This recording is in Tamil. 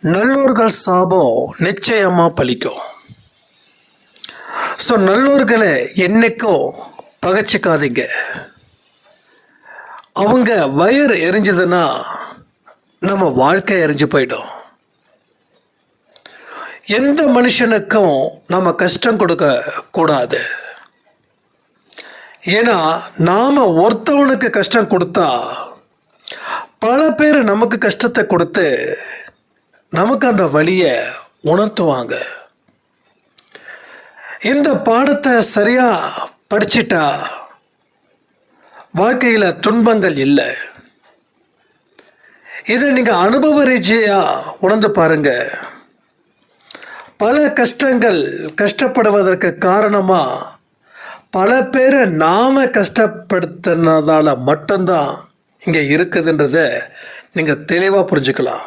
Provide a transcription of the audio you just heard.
நல்லோர்கள் சாபம் நிச்சயமாக பலிக்கும். ஸோ நல்லோர்களை என்னைக்கும் பகைச்சிக்காதீங்க. அவங்க வயிறு எரிஞ்சதுன்னா நம்ம வாழ்க்கை எரிஞ்சு போயிடும். எந்த மனுஷனுக்கும் நம்ம கஷ்டம் கொடுக்க கூடாது. ஏன்னா நாம் ஒருத்தவனுக்கு கஷ்டம் கொடுத்தா பல பேர் நமக்கு கஷ்டத்தை கொடுத்து நமக்கு அந்த வலியை உணர்த்துவாங்க. இந்த பாடத்தை சரியாக படிச்சிட்டா வாழ்க்கையில் துன்பங்கள் இல்லை. இதை நீங்கள் அனுபவ ரீதியாக உணர்ந்து பாருங்க. பல கஷ்டங்கள் கஷ்டப்படுவதற்கு காரணமாக பல பேரை நாம் கஷ்டப்படுத்தினதால மட்டும்தான் இங்கே இருக்குதுன்றதை நீங்கள் தெளிவாக புரிஞ்சுக்கலாம்.